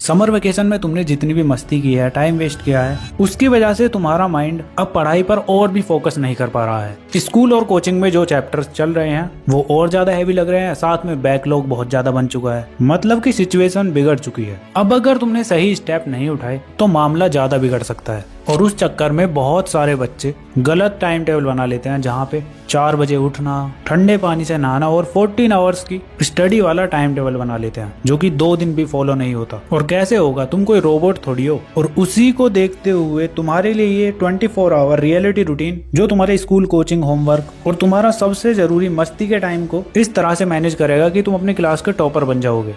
Summer vacation में तुमने जितनी भी मस्ती की है, टाइम वेस्ट किया है, उसकी वजह से तुम्हारा माइंड अब पढ़ाई पर और भी फोकस नहीं कर पा रहा है। स्कूल और कोचिंग में जो चैप्टर्स चल रहे हैं वो और ज्यादा हैवी लग रहे हैं, साथ में बैकलॉग बहुत ज्यादा बन चुका है। मतलब कि सिचुएशन बिगड़ चुकी है। अब अगर तुमने सही स्टेप नहीं उठाए तो मामला ज्यादा बिगड़ सकता है। और उस चक्कर में बहुत सारे बच्चे गलत टाइम टेबल बना लेते हैं, जहाँ पे 4 बजे उठना, ठंडे पानी से नहाना और 14 आवर्स की स्टडी वाला टाइम टेबल बना लेते हैं, जो कि 2 दिन भी फॉलो नहीं होता। और कैसे होगा, तुम कोई रोबोट थोड़ी हो। और उसी को देखते हुए तुम्हारे लिए ये 24 आवर रियलिटी रूटीन, जो तुम्हारे स्कूल, कोचिंग, होमवर्क और तुम्हारा सबसे जरूरी मस्ती के टाइम को इस तरह से मैनेज करेगा कि तुम अपनी क्लास के टॉपर बन जाओगे।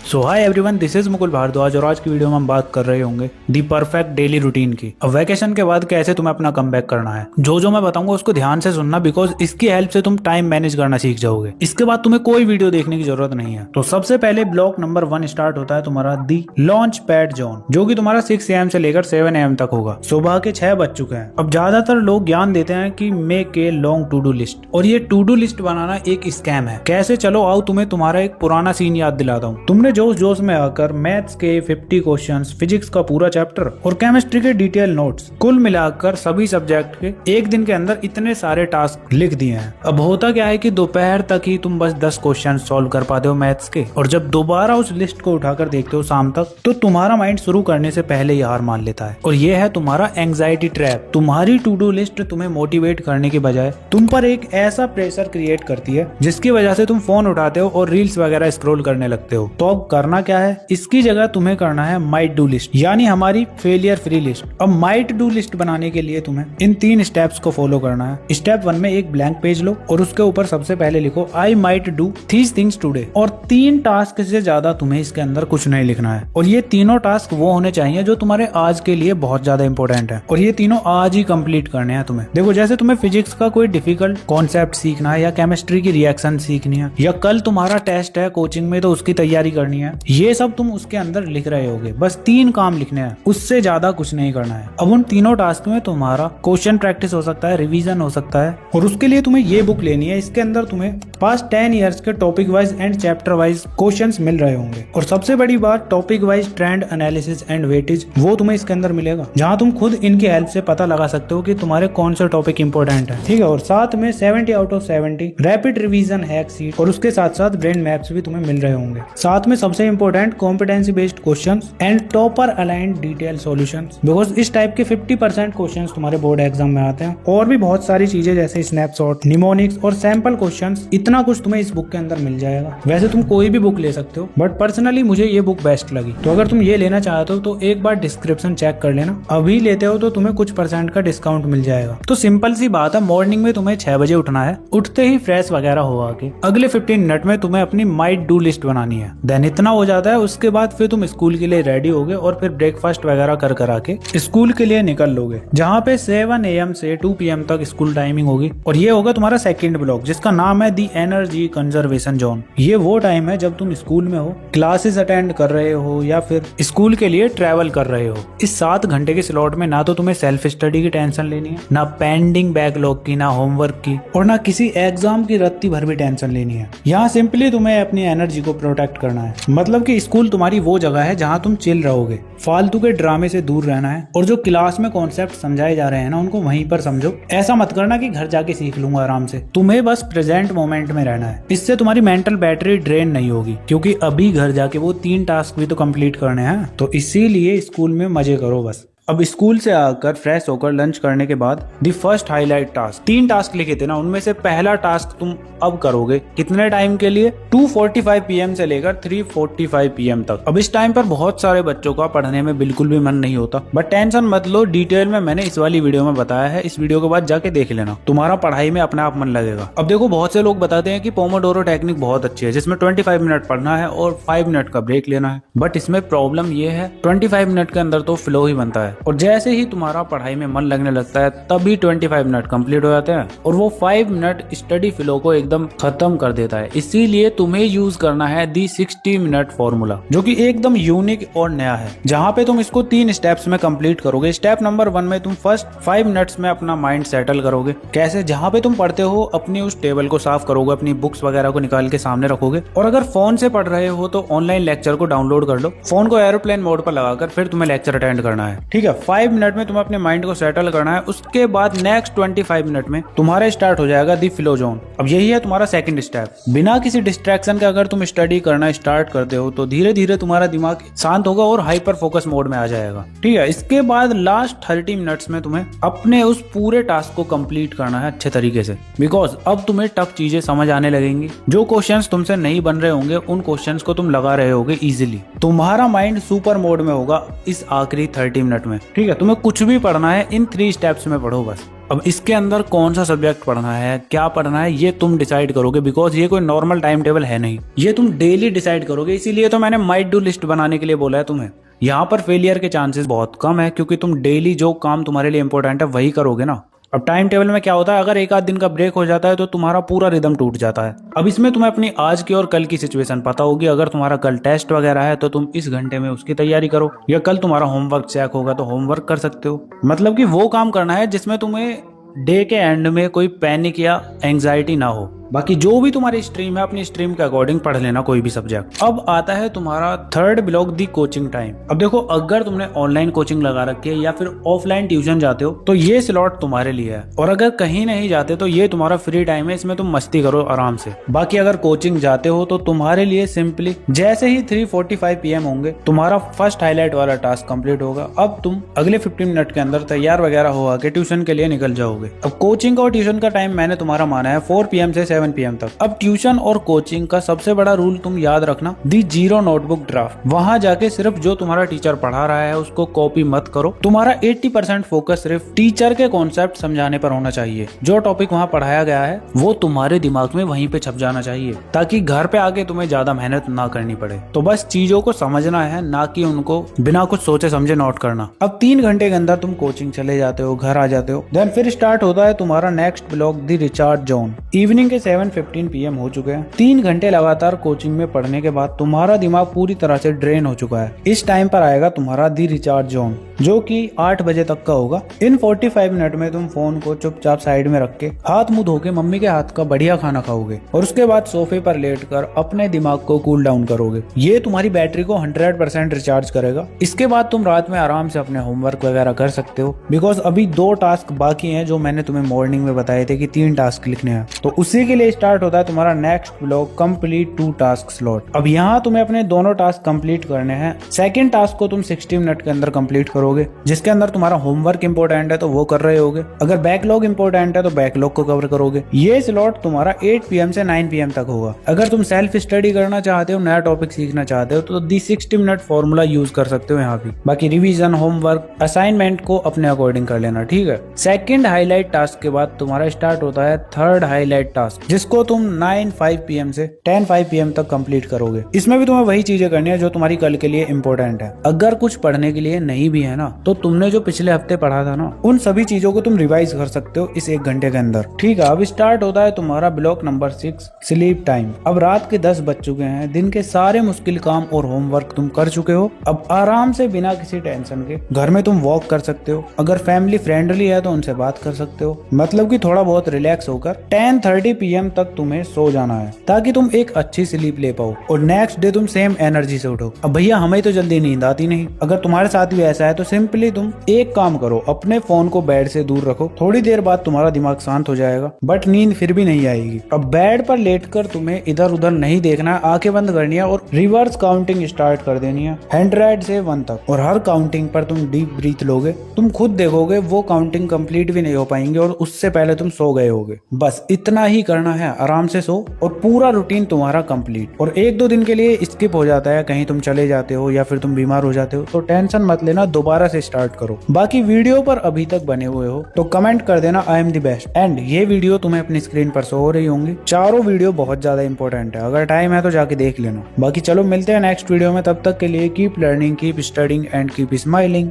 So hi everyone, this is Mukul Bhardwaj और आज की वीडियो में हम बात कर रहे होंगे दी परफेक्ट डेली रूटीन की। अब वैकेशन के बाद कैसे तुम्हें अपना कमबैक करना है। जो मैं बताऊंगा उसको ध्यान से सुनना, बिकॉज इसकी हेल्प से तुम टाइम मैनेज करना सीख जाओगे। इसके बाद तुम्हें कोई वीडियो देखने की जरूरत नहीं है। तो सबसे पहले ब्लॉक नंबर 1 स्टार्ट होता है तुम्हारा दी लॉन्च पैड जोन, जो कि तुम्हारा 6 AM से लेकर 7 AM तक होगा। सुबह के 6 बज चुके हैं। अब ज्यादातर लोग ज्ञान देते हैं कि make a long to do list, और ये टू डू लिस्ट बनाना एक स्कैम है। कैसे, चलो आओ तुम्हें तुम्हारा एक पुराना सीन याद दिलाता हूँ। तुमने जोश में आकर मैथ्स के 50 क्वेश्चंस, फिजिक्स का पूरा चैप्टर और केमिस्ट्री के डिटेल नोट्स, कुल मिलाकर सभी सब्जेक्ट के एक दिन के अंदर इतने सारे टास्क लिख दिए हैं। अब होता क्या है कि दोपहर तक ही तुम बस 10 क्वेश्चन सॉल्व कर पाते हो मैथ्स के, और जब दोबारा उस लिस्ट को उठाकर देखते हो शाम तक, तो तुम्हारा माइंड शुरू करने से पहले ही हार मान लेता है। और ये है तुम्हारा एंग्जाइटी ट्रैप। तुम्हारी टू डू लिस्ट तुम्हें मोटिवेट करने के बजाय तुम पर एक ऐसा प्रेशर क्रिएट करती है, जिसकी वजह से तुम फोन उठाते हो और रील्स वगैरह स्क्रॉल करने लगते हो। तो अब करना क्या है, इसकी जगह तुम्हें करना है माइट डू लिस्ट, यानी हमारी फेलियर फ्री लिस्ट। अब माइट डू लिस्ट बनाने के लिए तुम्हें इन 3 स्टेप्स को फॉलो करना है। स्टेप 1 में एक ब्लैंक पेज लो और उसके ऊपर सबसे पहले लिखो I might do these things today, और 3 टास्क से ज्यादा तुम्हें इसके अंदर कुछ नहीं लिखना है। और ये तीनों टास्क वो होने चाहिए जो तुम्हारे आज के लिए बहुत ज्यादा इंपॉर्टेंट है, और ये तीनों आज ही कंप्लीट करने हैं तुम्हें। देखो, जैसे तुम्हें फिजिक्स का कोई डिफिकल्ट कॉन्सेप्ट सीखना है, या केमिस्ट्री की रिएक्शन सीखनी है, या कल तुम्हारा टेस्ट है कोचिंग में तो उसकी तैयारी करनी है, ये सब तुम उसके अंदर लिख रहे होगे। बस 3 काम लिखने हैं, उससे ज्यादा कुछ नहीं करना है। अब उन तीनों टास्क में तुम्हारा क्वेश्चन प्रैक्टिस हो सकता है, रिवीजन हो सकता है, और उसके लिए तुम्हें ये बुक लेनी है। इसके अंदर तुम्हें पास्ट 10 ईयर्स के topic wise and chapter wise questions मिल रहे होंगे। और सबसे बड़ी बात, topic wise trend analysis and weightage, वो तुम्हें इसके अंदर मिलेगा, जहां तुम खुद इनकी हेल्प से पता लगा सकते हो कि तुम्हारे कौन सा टॉपिक इंपॉर्टेंट है। ठीक है, और साथ में 70 out of 70 rapid revision hack seat, और उसके साथ साथ ब्रेन मैप्स भी तुम्हें मिल रहे होंगे। साथ में सबसे important competency based questions and topper aligned detail solutions, because इस टाइप के 50% क्वेश्चंस तुम्हारे बोर्ड एग्जाम में आते हैं। और भी बहुत सारी चीजें जैसे स्नैपशॉट, निमोनिक्स और सैंपल क्वेश्चंस, इतना कुछ तुम्हें इस बुक के अंदर मिल जाएगा। वैसे तुम कोई भी बुक ले सकते हो, बट पर्सनली मुझे ये बुक बेस्ट लगी। तो अगर तुम ये लेना चाहते हो तो एक बार डिस्क्रिप्शन चेक कर लेना। अभी लेते हो तो तुम्हें कुछ % का डिस्काउंट मिल जाएगा। तो सिंपल सी बात है, मॉर्निंग में तुम्हें 6 बजे उठना है। उठते ही फ्रेश वगैरह होगा के अगले 15 मिनट में तुम्हें अपनी माइट डू लिस्ट बनानी है। देन इतना हो जाता है, उसके बाद फिर तुम स्कूल के लिए रेडी होगे और फिर ब्रेकफास्ट वगैरह कर करा के स्कूल के लिए निकल लोगे, जहाँ पे 7 AM से 2 PM तक स्कूल टाइमिंग होगी। और ये होगा तुम्हारा सेकंड ब्लॉक, जिसका नाम है दी एनर्जी कंजर्वेशन जोन। ये वो टाइम है जब तुम स्कूल में हो, क्लासेस अटेंड कर रहे हो या फिर स्कूल के लिए ट्रैवल कर रहे हो। इस 7 घंटे के स्लॉट में ना तो तुम्हें सेल्फ स्टडी की टेंशन लेनी है, ना पेंडिंग बैकलॉग की, ना होमवर्क की, और ना किसी एग्जाम की रत्ती भर भी टेंशन लेनी है। यहाँ सिंपली तुम्हें अपनी एनर्जी को प्रोटेक्ट करना है। मतलब कि स्कूल तुम्हारी वो जगह है जहाँ तुम चिल रहोगे, फालतू के ड्रामे से दूर रहना है, और जो क्लास में कॉन्सेप्ट समझाए जा रहे हैं ना, उनको वहीं पर समझो। ऐसा मत करना कि घर जाके सीख लूंगा आराम से। तुम्हें बस प्रेजेंट मोमेंट में रहना है। इससे तुम्हारी मेंटल बैटरी ड्रेन नहीं होगी, क्योंकि अभी घर जाके वो 3 टास्क भी तो कंप्लीट करने हैं। तो इसीलिए स्कूल में मजे करो बस। अब स्कूल से आकर फ्रेश होकर लंच करने के बाद the first highlight task, 3 task लिखे थे ना, उनमें से पहला टास्क तुम अब करोगे। कितने टाइम के लिए? 2:45 PM से लेकर 3:45 PM तक। अब इस टाइम पर बहुत सारे बच्चों का पढ़ने में बिल्कुल भी मन नहीं होता, बट टेंशन मत लो, डिटेल में मैंने इस वाली वीडियो में बताया है। इस वीडियो के बाद जाके देख लेना, तुम्हारा पढ़ाई में अपने आप मन लगेगा। अब देखो, बहुत से लोग बताते हैं कि पोमोडोरो टेक्निक बहुत अच्छी है, जिसमें 25 मिनट पढ़ना है और 5 मिनट का ब्रेक लेना है। बट इसमें प्रॉब्लम ये है, 25 मिनट के अंदर तो फ्लो ही बनता है, है और जैसे ही तुम्हारा पढ़ाई में मन लगने लगता है तभी 25 मिनट कंप्लीट हो जाते हैं और वो 5 मिनट स्टडी फ्लो को एकदम खत्म कर देता है। इसीलिए तुम्हें यूज करना है दी 60 मिनट फॉर्मूला, जो कि एकदम यूनिक और नया है, जहाँ पे तुम इसको 3 स्टेप्स में कंप्लीट करोगे। स्टेप नंबर 1 में तुम फर्स्ट 5 मिनट्स में अपना माइंड सेटल करोगे। कैसे? जहाँ पे तुम पढ़ते हो अपनी उस टेबल को साफ करोगे, अपनी बुक्स वगैरह को निकाल के सामने रखोगे और अगर फोन से पढ़ रहे हो तो ऑनलाइन लेक्चर को डाउनलोड कर लो, फोन को एरोप्लेन मोड पर लगाकर फिर तुम्हें लेक्चर अटेंड करना है। ठीक है, 5 मिनट में तुम्हें अपने माइंड को सेटल करना है। उसके बाद नेक्स्ट 25 मिनट में तुम्हारा स्टार्ट हो जाएगा दी फ्लो जोन। अब यही है तुम्हारा सेकंड स्टेप। बिना किसी डिस्ट्रैक्शन के अगर तुम स्टडी करना स्टार्ट करते हो तो धीरे धीरे तुम्हारा दिमाग शांत होगा और हाइपर फोकस मोड में आ जाएगा। ठीक है, इसके बाद लास्ट 30 मिनट्स में तुम्हें अपने उस पूरे टास्क को कंप्लीट करना है अच्छे तरीके से, बिकॉज अब तुम्हें टफ चीजें समझ आने लगेंगी। जो क्वेश्चंस तुमसे नहीं बन रहे होंगे उन क्वेश्चंस को तुम लगा रहे होगे इजीली। तुम्हारा माइंड सुपर मोड में होगा इस आखिरी 30 मिनट में। ठीक है, तुम्हें कुछ भी पढ़ना है इन 3 स्टेप्स में पढ़ो बस। अब इसके अंदर कौन सा सब्जेक्ट पढ़ना है, क्या पढ़ना है, ये तुम डिसाइड करोगे, बिकॉज ये कोई नॉर्मल टाइम टेबल है नहीं, ये तुम डेली डिसाइड करोगे। इसीलिए तो मैंने माइट डू लिस्ट बनाने के लिए बोला है तुम्हें। यहाँ पर फेलियर के चांसेस बहुत कम है क्योंकि तुम डेली जो काम तुम्हारे लिए इंपॉर्टेंट है वही करोगे ना। अब टाइम टेबल में क्या होता है, अगर एक आध दिन का ब्रेक हो जाता है तो तुम्हारा पूरा रिदम टूट जाता है। अब इसमें तुम्हें अपनी आज की और कल की सिचुएशन पता होगी। अगर तुम्हारा कल टेस्ट वगैरह है तो तुम इस घंटे में उसकी तैयारी करो, या कल तुम्हारा होमवर्क चेक होगा तो होमवर्क कर सकते हो। मतलब कि वो काम करना है जिसमें तुम्हें डे के एंड में कोई पैनिक या एंजाइटी ना हो। बाकी जो भी तुम्हारी स्ट्रीम है अपनी स्ट्रीम के अकॉर्डिंग पढ़ लेना कोई भी सब्जेक्ट। अब आता है तुम्हारा थर्ड ब्लॉक दी कोचिंग टाइम। अब देखो, अगर तुमने ऑनलाइन कोचिंग लगा रखी है या फिर ऑफलाइन ट्यूशन जाते हो तो ये स्लॉट तुम्हारे लिए है, और अगर कहीं नहीं जाते तो ये तुम्हारा फ्री टाइम है, इसमें तुम मस्ती करो आराम से। बाकी अगर कोचिंग जाते हो तो तुम्हारे लिए सिंपली जैसे ही 3:45 PM होंगे तुम्हारा फर्स्ट हाईलाइट वाला टास्क कंप्लीट होगा। अब तुम अगले 15 मिनट के अंदर तैयार वगैरह हो के ट्यूशन के लिए निकल जाओगे। अब कोचिंग और ट्यूशन का टाइम मैंने तुम्हारा माना है 4 PM से 7 PM तक। अब ट्यूशन और कोचिंग का सबसे बड़ा रूल तुम याद रखना, दी 0 नोटबुक ड्राफ्ट। वहां जाके सिर्फ जो तुम्हारा टीचर पढ़ा रहा है उसको कॉपी मत करो। तुम्हारा 80% फोकस सिर्फ टीचर के कॉन्सेप्ट समझाने पर होना चाहिए। जो टॉपिक वहां पढ़ाया गया है वो तुम्हारे दिमाग में वहीं पे छप जाना चाहिए, ताकि घर पे आके तुम्हें ज्यादा मेहनत ना करनी पड़े। तो बस चीजों को समझना है, ना कि उनको बिना कुछ सोचे समझे नोट करना। अब 3 घंटे के अंदर तुम कोचिंग चले जाते हो, घर आ जाते हो, देन फिर स्टार्ट होता है तुम्हारा नेक्स्ट ब्लॉक दी रिचार्ज जोन। इवनिंग के 7:15 PM हो चुके हैं। 3 घंटे लगातार कोचिंग में पढ़ने के बाद तुम्हारा दिमाग पूरी तरह से ड्रेन हो चुका है। इस टाइम पर आएगा तुम्हारा दी रिचार्ज जोन, जो कि 8 बजे तक का होगा। इन 45 मिनट में तुम फोन को चुपचाप साइड में रख के हाथ मुंह धो के मम्मी के हाथ का बढ़िया खाना खाओगे और उसके बाद सोफे पर लेटकर अपने दिमाग को कूल डाउन करोगे। ये तुम्हारी बैटरी को 100% रिचार्ज करेगा। इसके बाद तुम रात में आराम से अपने होमवर्क वगैरह कर सकते हो, बिकॉज अभी 2 टास्क बाकी हैं जो मैंने तुम्हें मॉर्निंग में बताए थे कि 3 टास्क लिखने हैं। तो उसी के लिए स्टार्ट होता है तुम्हारा next block complete 2 task slot. अब यहाँ तुम्हें अपने दोनों टास्क कंप्लीट करने हैं। सेकंड टास्क को तुम 60 मिनट के अंदर कंप्लीट करोगे, जिसके अंदर तुम्हारा होमवर्क इंपॉर्टेंट है तो वो कर रहे होगे, अगर बैकलॉग इंपॉर्टेंट है तो बैकलॉग को कवर करोगे। ये स्लॉट तुम्हारा 8 PM से 9 PM तक होगा। अगर तुम सेल्फ स्टडी करना चाहते हो, नया टॉपिक सीखना चाहते हो तो दी 60 मिनट फॉर्मूला यूज कर सकते हो यहाँ भी। बाकी रिवीजन, होमवर्क, असाइनमेंट को अपने अकॉर्डिंग कर लेना। ठीक है, सेकंड हाईलाइट टास्क के बाद तुम्हारा स्टार्ट होता है थर्ड हाईलाइट टास्क, जिसको तुम 9:05 PM से 10:05 PM तक कंप्लीट करोगे। इसमें भी तुम्हें वही चीजें करनी है जो तुम्हारी कल के लिए इंपॉर्टेंट है। अगर कुछ पढ़ने के लिए नहीं भी है ना तो तुमने जो पिछले हफ्ते पढ़ा था ना उन सभी चीजों को तुम रिवाइज कर सकते हो इस 1 घंटे के अंदर। ठीक है, अब स्टार्ट होता है तुम्हारा ब्लॉक नंबर 6 स्लीप टाइम। अब रात के 10 बज चुके हैं, दिन के सारे मुश्किल काम और होमवर्क तुम कर चुके हो। अब आराम से बिना किसी टेंशन के घर में तुम वॉक कर सकते हो। अगर फैमिली फ्रेंडली है तो उनसे बात कर सकते हो, मतलब कि थोड़ा बहुत रिलैक्स होकर 10:30 PM तक तुम्हें सो जाना है, ताकि तुम एक अच्छी स्लीप ले पाओ और नेक्स्ट डे तुम सेम एनर्जी से उठो। अब भैया हमें तो जल्दी नींद आती नहीं, अगर तुम्हारे साथ भी ऐसा है तो सिंपली तुम एक काम करो, अपने फोन को बेड से दूर रखो। थोड़ी देर बाद तुम्हारा दिमाग शांत हो जाएगा, बट नींद फिर भी नहीं आएगी। अब बेड पर लेटकर तुम्हें इधर उधर नहीं देखना है, आंखें बंद करनी है और रिवर्स काउंटिंग स्टार्ट कर देनी है 100 से 1 तक। और हर काउंटिंग पर तुम डीप ब्रीथ लोगे। तुम खुद देखोगे वो काउंटिंग कंप्लीट भी नहीं हो पाएंगे और उससे पहले तुम सो गए होगे। बस इतना ही करना है, आराम से सो और पूरा रूटीन तुम्हारा कंप्लीट। और 1-2 दिन के लिए स्किप हो जाता है, कहीं तुम चले जाते हो या फिर तुम बीमार हो जाते हो तो टेंशन मत लेना, दोबारा से स्टार्ट करो। बाकी वीडियो पर अभी तक बने हुए हो तो कमेंट कर देना I am the best. And ये वीडियो तुम्हें अपनी स्क्रीन पर शो हो रही होंगी। चारों वीडियो बहुत ज्यादा इंपॉर्टेंट है, अगर टाइम है तो जाके देख लेना। बाकी चलो मिलते हैं नेक्स्ट वीडियो में, तब तक के लिए keep learning, keep studying and keep smiling.